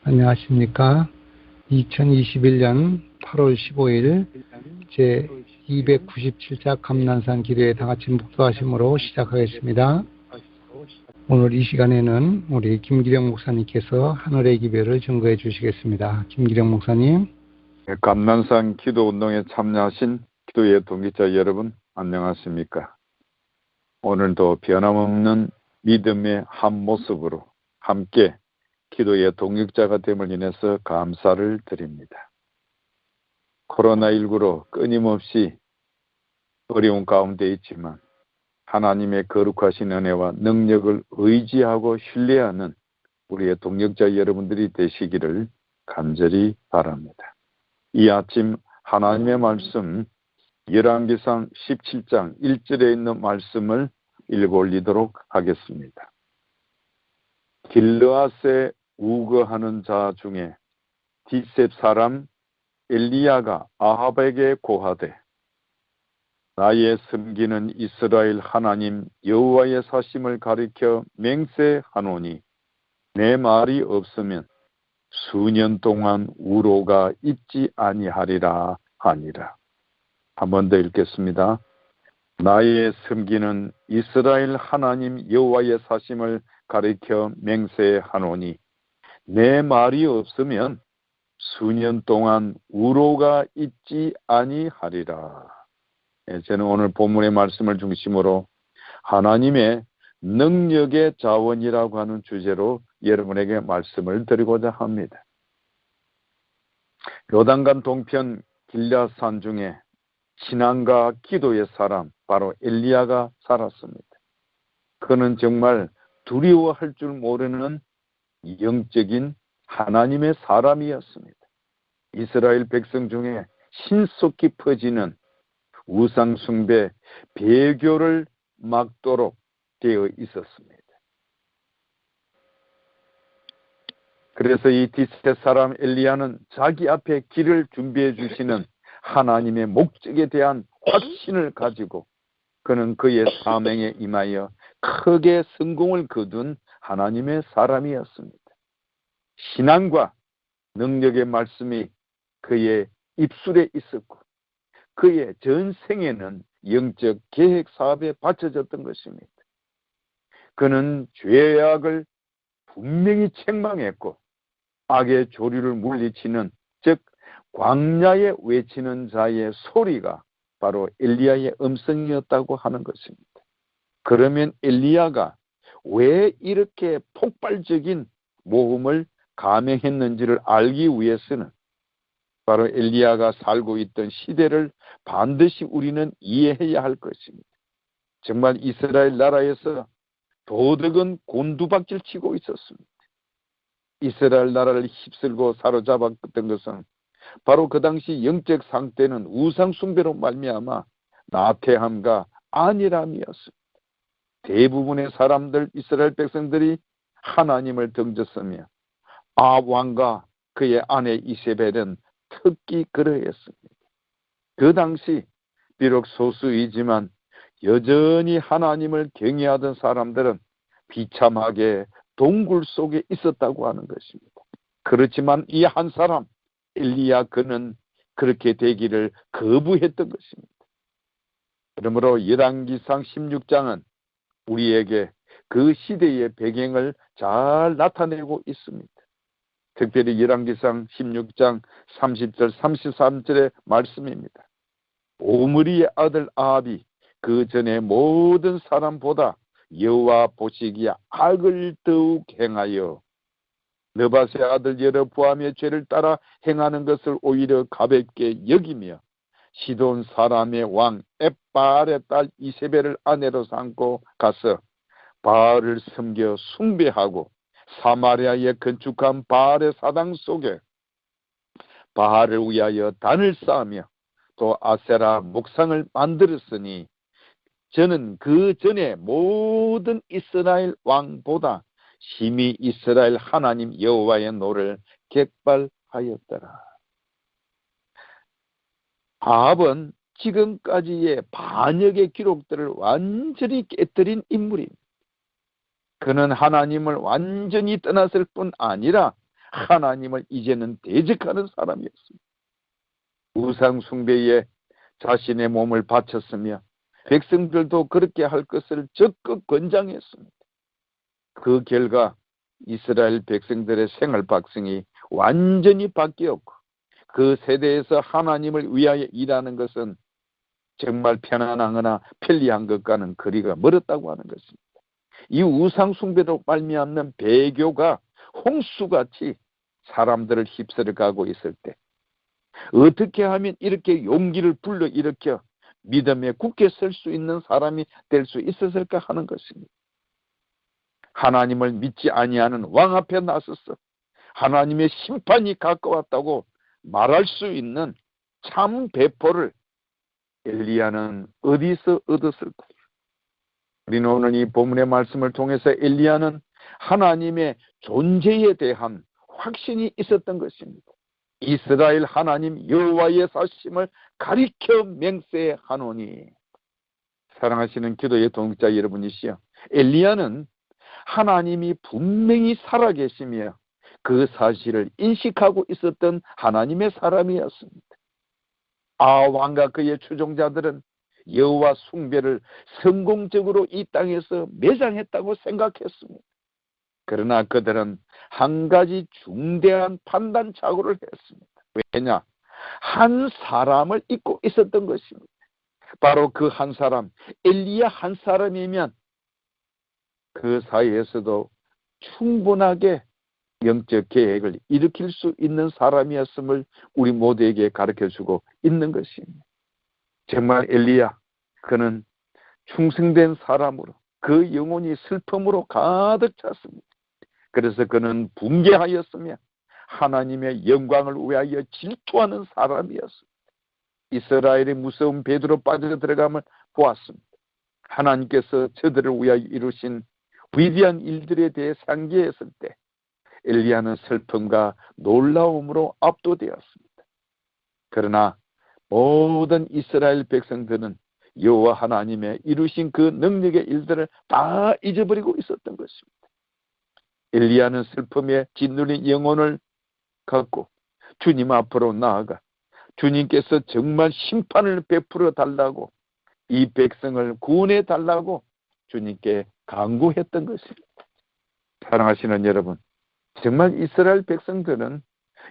안녕하십니까. 2021년 8월 15일 제 297차 감난산 기도에 다같이 묵도하심으로 시작하겠습니다. 오늘 이 시간에는 우리 김기령 목사님께서 하늘의 기별을 증거해 주시겠습니다. 김기령 목사님. 감난산 기도운동에 참여하신 기도의 동기자 여러분, 안녕하십니까. 오늘도 변함없는 믿음의 한 모습으로 함께 기도의 동역자가 됨을 인해서 감사를 드립니다. 코로나19로 끊임없이 어려운 가운데 있지만 하나님의 거룩하신 은혜와 능력을 의지하고 신뢰하는 우리의 동역자 여러분들이 되시기를 간절히 바랍니다. 이 아침 하나님의 말씀 열왕기상 17장 1절에 있는 말씀을 읽어 올리도록 하겠습니다. 길르앗에 우거하는 자 중에 디셉 사람 엘리야가 아합에게 고하되 나의 섬기는 이스라엘 하나님 여호와의 사심을 가리켜 맹세하노니 내 말이 없으면 수년 동안 우로가 있지 아니하리라 하니라. 한 번 더 읽겠습니다. 나의 섬기는 이스라엘 하나님 여호와의 사심을 가리켜 맹세하노니 내 말이 없으면 수년 동안 우로가 있지 아니하리라. 저는 오늘 본문의 말씀을 중심으로 하나님의 능력의 자원이라고 하는 주제로 여러분에게 말씀을 드리고자 합니다. 요단강 동편 길르앗산 중에 신앙과 기도의 사람 바로 엘리야가 살았습니다. 그는 정말 두려워할 줄 모르는 영적인 하나님의 사람이었습니다. 이스라엘 백성 중에 신속히 퍼지는 우상 숭배, 배교를 막도록 되어 있었습니다. 그래서 이 디셉 사람 엘리야는 자기 앞에 길을 준비해 주시는 하나님의 목적에 대한 확신을 가지고 그는 그의 사명에 임하여 크게 성공을 거둔 하나님의 사람이었습니다. 신앙과 능력의 말씀이 그의 입술에 있었고 그의 전생에는 영적 계획 사업에 바쳐졌던 것입니다. 그는 죄악을 분명히 책망했고 악의 조류를 물리치는 즉 광야에 외치는 자의 소리가 바로 엘리야의 음성이었다고 하는 것입니다. 그러면 엘리야가 왜 이렇게 폭발적인 모험을 감행했는지를 알기 위해서는 바로 엘리야가 살고 있던 시대를 반드시 우리는 이해해야 할 것입니다. 정말 이스라엘 나라에서 도덕은 곤두박질 치고 있었습니다. 이스라엘 나라를 휩쓸고 사로잡았던 것은 바로 그 당시 영적 상태는 우상 숭배로 말미암아 나태함과 안일함이었습니다. 대부분의 사람들, 이스라엘 백성들이 하나님을 등졌으며 아합 왕과 그의 아내 이세벨은 특히 그러했습니다. 그 당시 비록 소수이지만 여전히 하나님을 경외하던 사람들은 비참하게 동굴 속에 있었다고 하는 것입니다. 그렇지만 이 한 사람 엘리야 그는 그렇게 되기를 거부했던 것입니다. 그러므로 열왕기상 16장은 우리에게 그 시대의 배경을 잘 나타내고 있습니다. 특별히 열왕기상 16장 30절 33절의 말씀입니다. 오므리의 아들 아합이 그 전에 모든 사람보다 여호와 보시기에 악을 더욱 행하여 느밧의 아들 여로보암의 죄를 따라 행하는 것을 오히려 가볍게 여기며 시돈 사람의 왕 엣바알의 딸 이세벨을 아내로 삼고 가서 바알을 섬겨 숭배하고 사마리아에 건축한 바알의 사당 속에 바알을 위하여 단을 쌓으며 또 아세라 목상을 만들었으니 저는 그 전에 모든 이스라엘 왕보다 심히 이스라엘 하나님 여호와의 노를 객발하였더라. 아합은 지금까지의 반역의 기록들을 완전히 깨뜨린 인물입니다. 그는 하나님을 완전히 떠났을 뿐 아니라 하나님을 이제는 대적하는 사람이었습니다. 우상 숭배에 자신의 몸을 바쳤으며 백성들도 그렇게 할 것을 적극 권장했습니다. 그 결과 이스라엘 백성들의 생활 박성이 완전히 바뀌었고 그 세대에서 하나님을 위하여 일하는 것은 정말 편안하거나 편리한 것과는 거리가 멀었다고 하는 것입니다. 이 우상 숭배로 말미암는 배교가 홍수같이 사람들을 휩쓸어가고 있을 때 어떻게 하면 이렇게 용기를 불러일으켜 믿음에 굳게 설 수 있는 사람이 될 수 있었을까 하는 것입니다. 하나님을 믿지 아니하는 왕 앞에 나서서 하나님의 심판이 가까웠다고 말할 수 있는 참 배포를 엘리야는 어디서 얻었을까? 우리는 오늘 이 본문의 말씀을 통해서 엘리야는 하나님의 존재에 대한 확신이 있었던 것입니다. 이스라엘 하나님 여호와의 사심을 가리켜 맹세하노니. 사랑하시는 기도의 동역자 여러분이시여, 엘리야는 하나님이 분명히 살아계시며 그 사실을 인식하고 있었던 하나님의 사람이었습니다. 왕과 그의 추종자들은 여호와 숭배를 성공적으로 이 땅에서 매장했다고 생각했습니다. 그러나 그들은 한 가지 중대한 판단 착오를 했습니다. 왜냐? 한 사람을 잊고 있었던 것입니다. 바로 그 한 사람, 엘리야 한 사람이면 그 사이에서도 충분하게 영적 계획을 일으킬 수 있는 사람이었음을 우리 모두에게 가르쳐주고 있는 것입니다. 정말 엘리야, 그는 충성된 사람으로 그 영혼이 슬픔으로 가득 찼습니다. 그래서 그는 붕괴하였으며 하나님의 영광을 위하여 질투하는 사람이었습니다. 이스라엘의 무서운 배도로 빠져들어감을 보았습니다. 하나님께서 저들을 위하여 이루신 위대한 일들에 대해 상기했을 때 엘리야는 슬픔과 놀라움으로 압도되었습니다. 그러나 모든 이스라엘 백성들은 여호와 하나님의 이루신 그 능력의 일들을 다 잊어버리고 있었던 것입니다. 엘리야는 슬픔에 짓눌린 영혼을 갖고 주님 앞으로 나아가 주님께서 정말 심판을 베풀어 달라고, 이 백성을 구원해 달라고 주님께 간구했던 것입니다. 사랑하시는 여러분, 정말 이스라엘 백성들은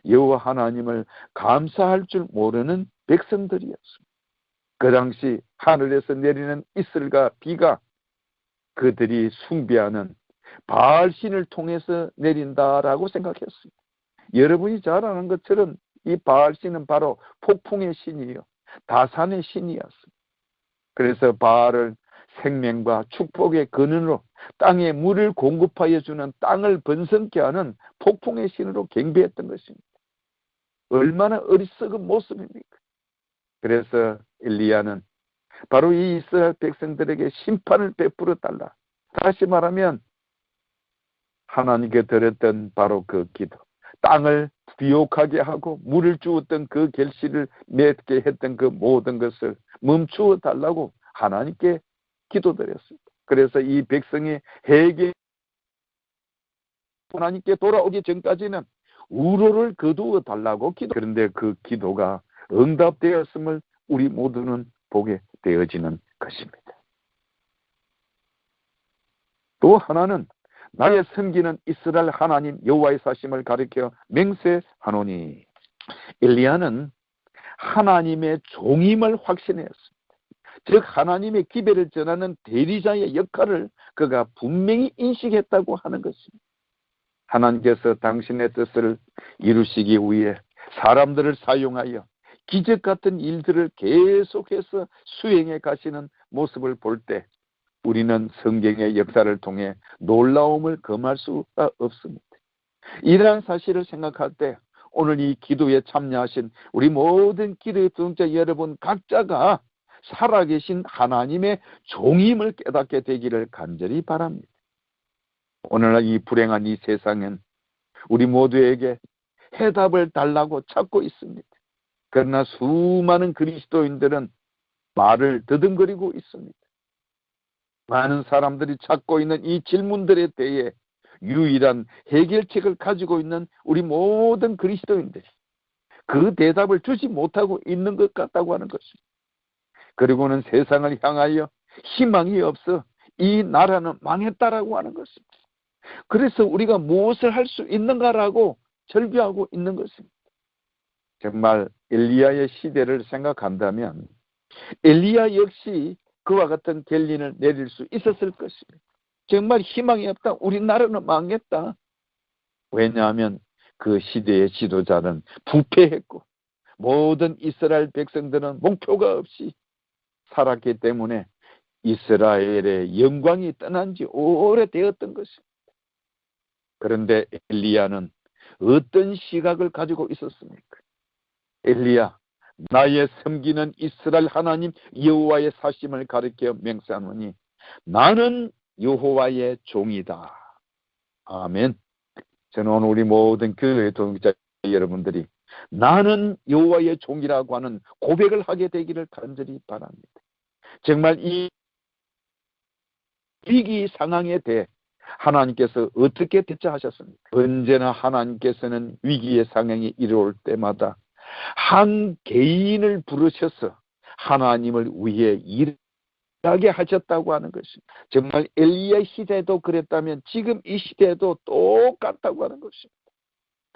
여호와 하나님을 감사할 줄 모르는 백성들이었습니다. 그 당시 하늘에서 내리는 이슬과 비가 그들이 숭배하는 바알신을 통해서 내린다라고 생각했습니다. 여러분이 잘 아는 것처럼 이 바알신은 바로 폭풍의 신이요, 다산의 신이었습니다. 그래서 바알을 생명과 축복의 근원으로 땅에 물을 공급하여 주는, 땅을 번성케 하는 폭풍의 신으로 경배했던 것입니다. 얼마나 어리석은 모습입니까? 그래서 엘리야는 바로 이 이스라엘 백성들에게 심판을 베풀어 달라, 다시 말하면 하나님께 드렸던 바로 그 기도, 땅을 비옥하게 하고 물을 주었던 그 결실을 맺게 했던 그 모든 것을 멈추어 달라고 하나님께 기도드렸습니다. 그래서 이 백성이 회개 하나님께 돌아오기 전까지는 우로를 거두어 달라고 기도. 그런데 그 기도가 응답되었음을 우리 모두는 보게 되어지는 것입니다. 또 하나는 나의 섬기는 이스라엘 하나님 여호와의 사심을 가리켜 맹세하노니. 엘리야는 하나님의 종임을 확신했습니다. 즉 하나님의 기별을 전하는 대리자의 역할을 그가 분명히 인식했다고 하는 것입니다. 하나님께서 당신의 뜻을 이루시기 위해 사람들을 사용하여 기적 같은 일들을 계속해서 수행해 가시는 모습을 볼 때 우리는 성경의 역사를 통해 놀라움을 금할 수가 없습니다. 이러한 사실을 생각할 때 오늘 이 기도에 참여하신 우리 모든 기도의 동자 여러분 각자가 살아계신 하나님의 종임을 깨닫게 되기를 간절히 바랍니다. 오늘날 이 불행한 이 세상은 우리 모두에게 해답을 달라고 찾고 있습니다. 그러나 수많은 그리스도인들은 말을 더듬거리고 있습니다. 많은 사람들이 찾고 있는 이 질문들에 대해 유일한 해결책을 가지고 있는 우리 모든 그리스도인들이 그 대답을 주지 못하고 있는 것 같다고 하는 것입니다. 그리고는 세상을 향하여 희망이 없어 이 나라는 망했다라고 하는 것입니다. 그래서 우리가 무엇을 할 수 있는가라고 절규하고 있는 것입니다. 정말 엘리야의 시대를 생각한다면 엘리야 역시 그와 같은 결론을 내릴 수 있었을 것입니다. 정말 희망이 없다. 우리나라는 망했다. 왜냐하면 그 시대의 지도자는 부패했고 모든 이스라엘 백성들은 목표가 없이 살았기 때문에 이스라엘의 영광이 떠난 지 오래되었던 것입니다. 그런데 엘리야는 어떤 시각을 가지고 있었습니까? 엘리야, 나의 섬기는 이스라엘 하나님 여호와의 사심을 가리켜 맹세하노니 나는 여호와의 종이다. 아멘. 저는 오늘 우리 모든 교회 동역자 여러분들이 나는 여호와의 종이라고 하는 고백을 하게 되기를 간절히 바랍니다. 정말 이 위기 상황에 대해 하나님께서 어떻게 대처하셨습니까? 언제나 하나님께서는 위기의 상황이 이르올 때마다 한 개인을 부르셔서 하나님을 위해 일하게 하셨다고 하는 것입니다. 정말 엘리야 시대도 그랬다면 지금 이 시대도 똑같다고 하는 것입니다.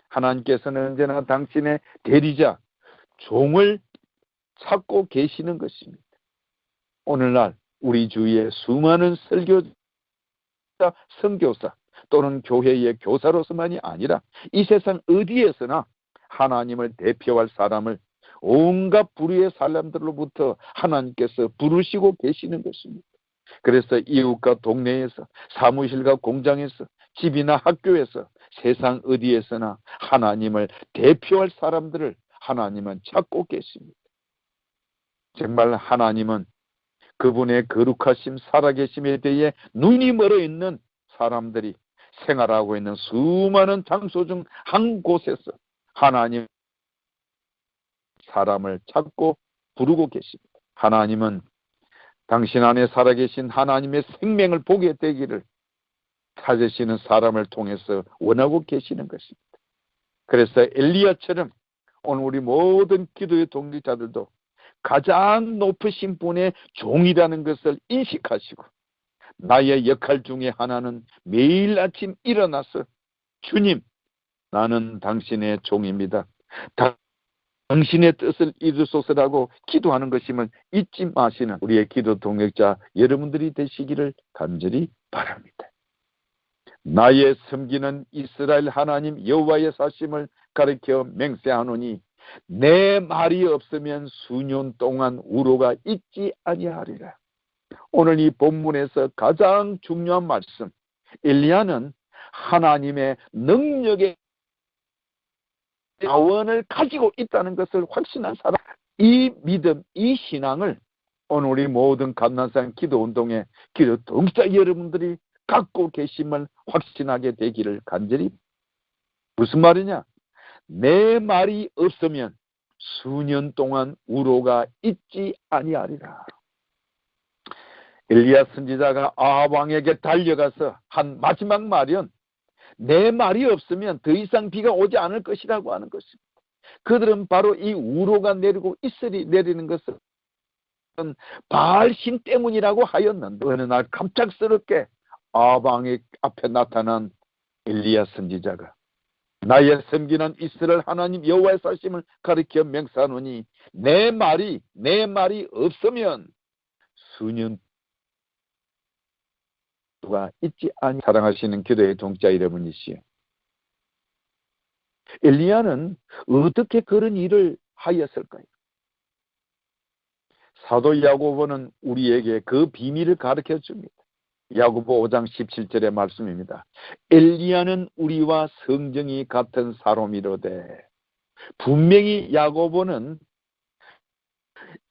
하나님께서는 언제나 당신의 대리자, 종을 찾고 계시는 것입니다. 오늘날 우리 주위에 수많은 설교자, 선교사 또는 교회의 교사로서만이 아니라 이 세상 어디에서나 하나님을 대표할 사람을 온갖 부류의 사람들로부터 하나님께서 부르시고 계시는 것입니다. 그래서 이웃과 동네에서, 사무실과 공장에서, 집이나 학교에서, 세상 어디에서나 하나님을 대표할 사람들을 하나님은 찾고 계십니다. 정말 하나님은 그분의 거룩하심, 살아계심에 대해 눈이 멀어 있는 사람들이 생활하고 있는 수많은 장소 중 한 곳에서 하나님 사람을 찾고 부르고 계십니다. 하나님은 당신 안에 살아계신 하나님의 생명을 보게 되기를 찾으시는 사람을 통해서 원하고 계시는 것입니다. 그래서 엘리야처럼 오늘 우리 모든 기도의 동기자들도 가장 높으신 분의 종이라는 것을 인식하시고 나의 역할 중에 하나는 매일 아침 일어나서 주님, 나는 당신의 종입니다. 당신의 뜻을 이루소서라고 기도하는 것임을 잊지 마시는 우리의 기도 동역자 여러분들이 되시기를 간절히 바랍니다. 나의 섬기는 이스라엘 하나님 여호와의 사심을 가리켜 맹세하노니 내 말이 없으면 수년 동안 우로가 있지 아니하리라. 오늘 이 본문에서 가장 중요한 말씀, 엘리야는 하나님의 능력의 자원을 가지고 있다는 것을 확신한 사람, 이 믿음, 이 신앙을 오늘 우리 모든 감난산 기도운동의 기도 동역자 여러분들이 갖고 계심을 확신하게 되기를 간절히. 무슨 말이냐? 내 말이 없으면 수년 동안 우로가 있지 아니하리라. 엘리야 선지자가 아합 왕에게 달려가서 한 마지막 말은 내 말이 없으면 더 이상 비가 오지 않을 것이라고 하는 것입니다. 그들은 바로 이 우로가 내리고 이슬이 내리는 것은 바알 신 때문이라고 하였는데 어느 날 갑작스럽게 아합 왕의 앞에 나타난 엘리야 선지자가 나의 섬기는 이스라엘 하나님 여호와의 사심을 가리켜 맹세하노니 내 말이 없으면 수년 가 있지 아니. 사랑하시는 기도의 동자 여러분이시여, 엘리야는 어떻게 그런 일을 하였을까요? 사도 야고보는 우리에게 그 비밀을 가르쳐 줍니다. 야고보 5장 17절의 말씀입니다. 엘리야는 우리와 성정이 같은 사람이로되. 분명히 야고보는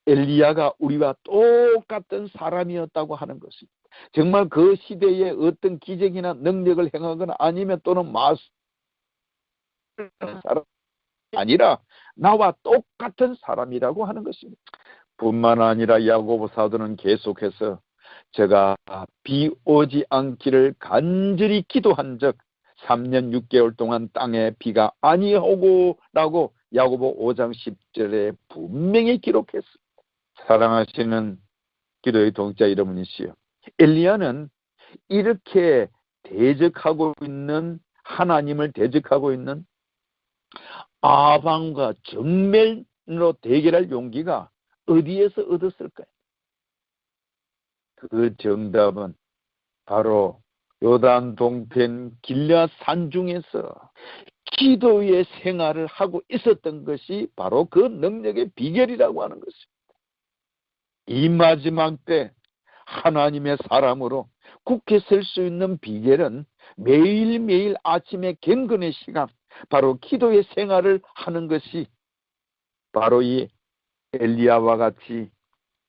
엘리야가 우리와 똑같은 사람이었다고 하는 것입니다. 정말 그 시대에 어떤 기적이나 능력을 행하거나 아니면 또는 마술 사람이 아니라 나와 똑같은 사람이라고 하는 것입니다. 뿐만 아니라 야고보 사도는 계속해서 제가 비 오지 않기를 간절히 기도한 적 3년 6개월 동안 땅에 비가 아니오고 라고 야고보 5장 10절에 분명히 기록했습니다. 사랑하시는 기도의 동자 여러분이시여, 엘리야는 이렇게 대적하고 있는, 하나님을 대적하고 있는 아방과 정면으로 대결할 용기가 어디에서 얻었을까요? 그 정답은 바로 요단 동편 길앗 산중에서 기도의 생활을 하고 있었던 것이 바로 그 능력의 비결이라고 하는 것입니다. 이 마지막 때 하나님의 사람으로 굳게 설 수 있는 비결은 매일매일 아침에 경건의 시간, 바로 기도의 생활을 하는 것이 바로 이 엘리야와 같이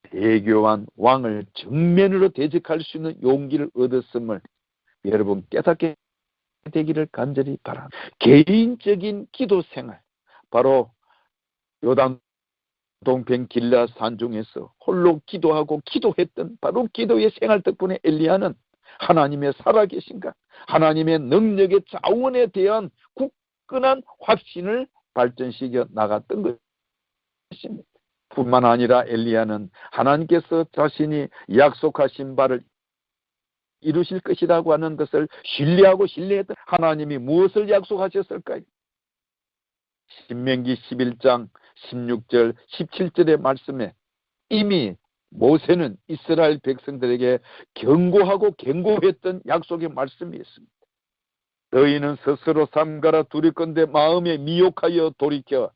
대교한 왕을 정면으로 대적할 수 있는 용기를 얻었음을 여러분 깨닫게 되기를 간절히 바랍니다. 개인적인 기도 생활, 바로 요단 동편 길앗 산중에서 홀로 기도하고 기도했던 바로 기도의 생활 덕분에 엘리야는 하나님의 살아계신가, 하나님의 능력의 자원에 대한 굳건한 확신을 발전시켜 나갔던 것입니다. 뿐만 아니라 엘리야는 하나님께서 자신이 약속하신 바를 이루실 것이라고 하는 것을 신뢰하고 신뢰했던, 하나님이 무엇을 약속하셨을까요? 신명기 11장 16절 17절의 말씀에 이미 모세는 이스라엘 백성들에게 경고하고 경고했던 약속의 말씀이 있습니다. 너희는 스스로 삼가라 두렵건대 마음에 미혹하여 돌이켜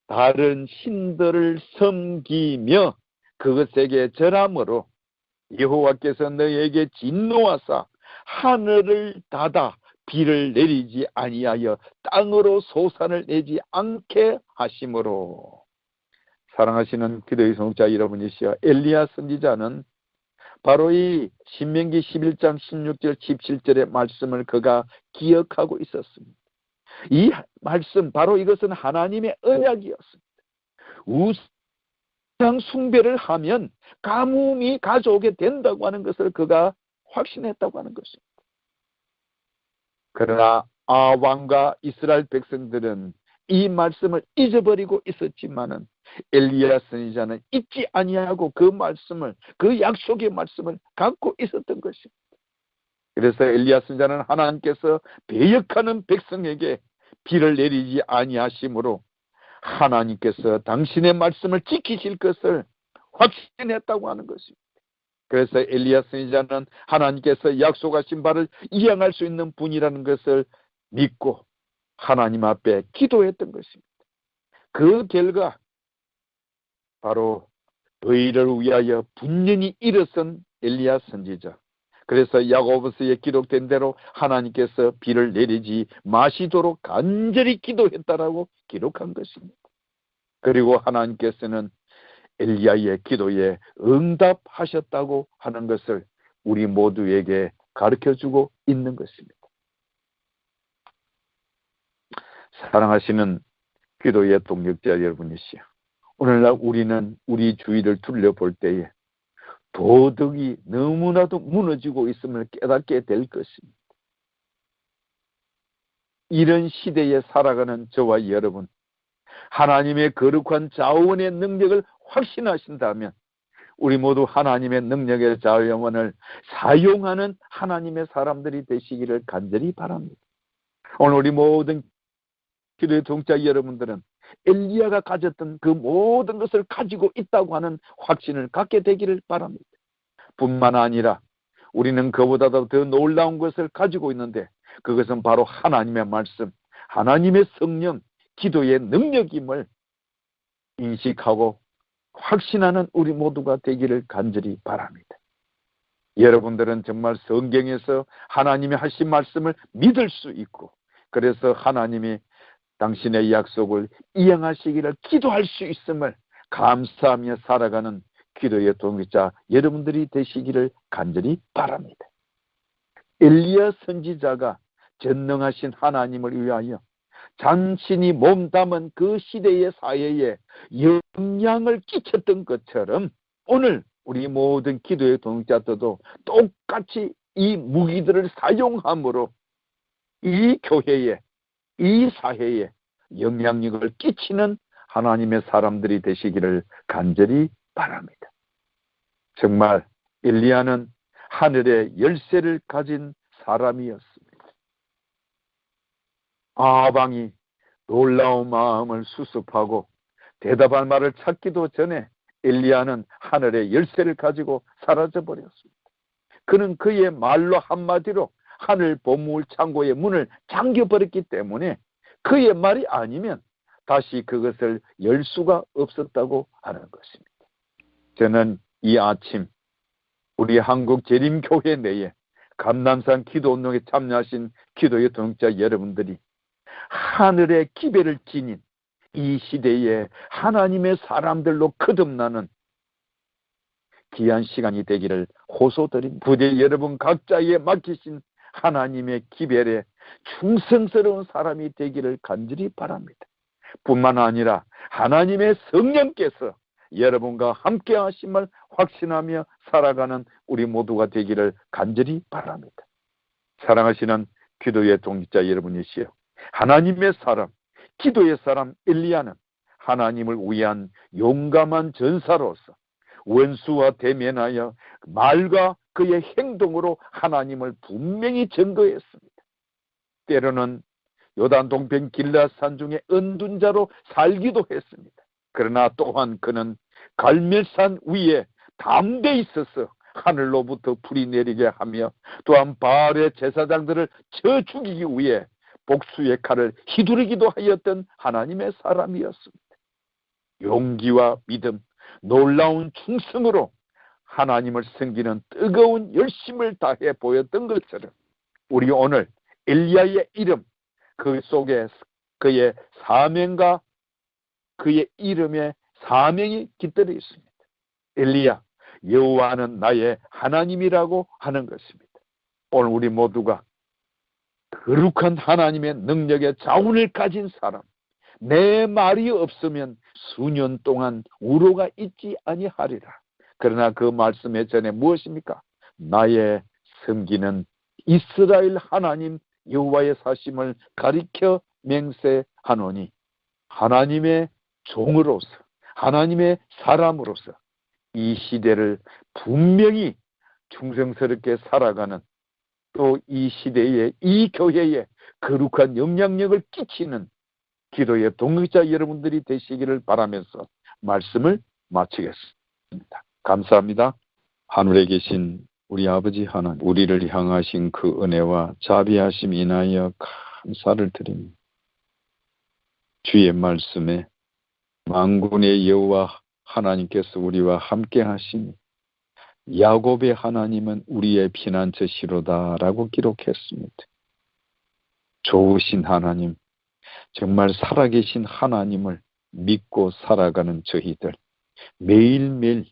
다른 신들을 섬기며 그것에게 절함으로 여호와께서 너희에게 진노하사 하늘을 닫아 비를 내리지 아니하여 땅으로 소산을 내지 않게 하심으로. 사랑하시는 기도의 성자 여러분이시여, 엘리야 선지자는 바로 이 신명기 11장 16절 17절의 말씀을 그가 기억하고 있었습니다. 이 말씀, 바로 이것은 하나님의 언약이었습니다. 우상 숭배를 하면 가뭄이 가져오게 된다고 하는 것을 그가 확신했다고 하는 것입니다. 그러나 아왕과 이스라엘 백성들은 이 말씀을 잊어버리고 있었지만은 엘리야 선지자는 잊지 아니하고 그 말씀을, 그 약속의 말씀을 갖고 있었던 것입니다. 그래서 엘리야 선지자는 하나님께서 배역하는 백성에게 비를 내리지 아니하심으로 하나님께서 당신의 말씀을 지키실 것을 확신했다고 하는 것입니다. 그래서 엘리야 선지자는 하나님께서 약속하신 바를 이행할 수 있는 분이라는 것을 믿고 하나님 앞에 기도했던 것입니다. 그 결과 바로 의를 위하여 분연히 일어선 엘리야 선지자, 그래서 야고보서에 기록된 대로 하나님께서 비를 내리지 마시도록 간절히 기도했다라고 기록한 것입니다. 그리고 하나님께서는 엘리야의 기도에 응답하셨다고 하는 것을 우리 모두에게 가르쳐주고 있는 것입니다. 사랑하시는 기도의 동역자 여러분이시여, 오늘날 우리는 우리 주위를 둘러볼 때에 도덕이 너무나도 무너지고 있음을 깨닫게 될 것입니다. 이런 시대에 살아가는 저와 여러분, 하나님의 거룩한 자원의 능력을 확신하신다면 우리 모두 하나님의 능력의 자원을 사용하는 하나님의 사람들이 되시기를 간절히 바랍니다. 오늘 우리 모든 기도의 동자 여러분들은 엘리야가 가졌던 그 모든 것을 가지고 있다고 하는 확신을 갖게 되기를 바랍니다. 뿐만 아니라 우리는 그보다도 더 놀라운 것을 가지고 있는데, 그것은 바로 하나님의 말씀, 하나님의 성령, 기도의 능력임을 인식하고 확신하는 우리 모두가 되기를 간절히 바랍니다. 여러분들은 정말 성경에서 하나님이 하신 말씀을 믿을 수 있고, 그래서 하나님이 당신의 약속을 이행하시기를 기도할 수 있음을 감사하며 살아가는 기도의 동역자 여러분들이 되시기를 간절히 바랍니다. 엘리야 선지자가 전능하신 하나님을 위하여 자신이 몸담은 그 시대의 사회에 영향을 끼쳤던 것처럼 오늘 우리 모든 기도의 동역자들도 똑같이 이 무기들을 사용함으로 이 교회에, 이 사회에 영향력을 끼치는 하나님의 사람들이 되시기를 간절히 바랍니다. 정말 엘리야는 하늘의 열쇠를 가진 사람이었습니다. 아방이 놀라운 마음을 수습하고 대답할 말을 찾기도 전에 엘리야는 하늘의 열쇠를 가지고 사라져버렸습니다. 그는 그의 말로 한마디로 하늘 보물 창고의 문을 잠겨버렸기 때문에 그의 말이 아니면 다시 그것을 열 수가 없었다고 하는 것입니다. 저는 이 아침 우리 한국 재림교회 내에 감남산 기도운동에 참여하신 기도의 동역자 여러분들이 하늘의 기배를 지닌 이 시대에 하나님의 사람들로 거듭나는 귀한 시간이 되기를 호소드립니다. 부디 여러분 각자에 맡기신 하나님의 기별에 충성스러운 사람이 되기를 간절히 바랍니다. 뿐만 아니라 하나님의 성령께서 여러분과 함께 하심을 확신하며 살아가는 우리 모두가 되기를 간절히 바랍니다. 사랑하시는 기도의 동역자 여러분이시여, 하나님의 사람, 기도의 사람 엘리야는 하나님을 위한 용감한 전사로서 원수와 대면하여 말과 그의 행동으로 하나님을 분명히 증거했습니다. 때로는 요단 동편 길라산 중에 은둔 자로 살기도 했습니다. 그러나 또한 그는 갈멜산 위에 담대히 있어서 하늘로부터 불이 내리게 하며 또한 바알의 제사장들을 쳐 죽이기 위해 복수의 칼을 휘두르기도 하였던 하나님의 사람이었습니다. 용기와 믿음, 놀라운 충성으로 하나님을 섬기는 뜨거운 열심을 다해 보였던 것처럼 우리 오늘 엘리야의 이름, 그 속에 그의 사명과 그의 이름에 사명이 깃들어 있습니다. 엘리야, 여호와는 나의 하나님이라고 하는 것입니다. 오늘 우리 모두가 거룩한 하나님의 능력의 자원을 가진 사람, 내 말이 없으면 수년 동안 우로가 있지 아니하리라. 그러나 그 말씀의 전에 무엇입니까? 나의 섬기는 이스라엘 하나님 여호와의 사심을 가리켜 맹세하노니 하나님의 종으로서, 하나님의 사람으로서 이 시대를 분명히 충성스럽게 살아가는, 또 이 시대에, 이 교회에 거룩한 영향력을 끼치는 기도의 동역자 여러분들이 되시기를 바라면서 말씀을 마치겠습니다. 감사합니다. 하늘에 계신 우리 아버지 하나님, 우리를 향하신 그 은혜와 자비하심 인하여 감사를 드립니다. 주의 말씀에 만군의 여호와 하나님께서 우리와 함께 하시니 야곱의 하나님은 우리의 피난처시로다라고 기록했습니다. 좋으신 하나님, 정말 살아계신 하나님을 믿고 살아가는 저희들, 매일매일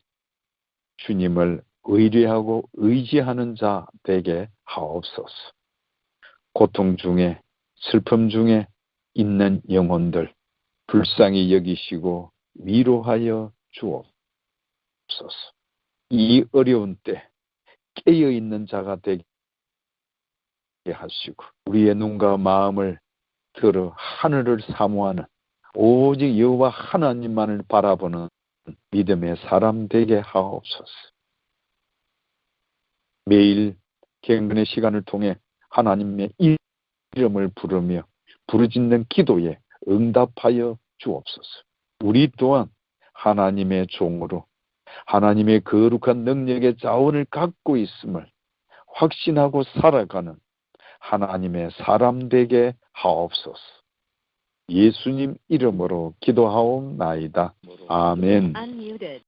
주님을 의뢰하고 의지하는 자 되게 하옵소서. 고통 중에, 슬픔 중에 있는 영혼들 불쌍히 여기시고 위로하여 주옵소서. 이 어려운 때 깨어있는 자가 되게 하시고 우리의 눈과 마음을 들어 하늘을 사모하는, 오직 여호와 하나님만을 바라보는 믿음의 사람 되게 하옵소서. 매일 경건의 시간을 통해 하나님의 이름을 부르며 부르짖는 기도에 응답하여 주옵소서. 우리 또한 하나님의 종으로 하나님의 거룩한 능력의 자원을 갖고 있음을 확신하고 살아가는 하나님의 사람 되게 하옵소서. 예수님 이름으로 기도하옵나이다. 아멘.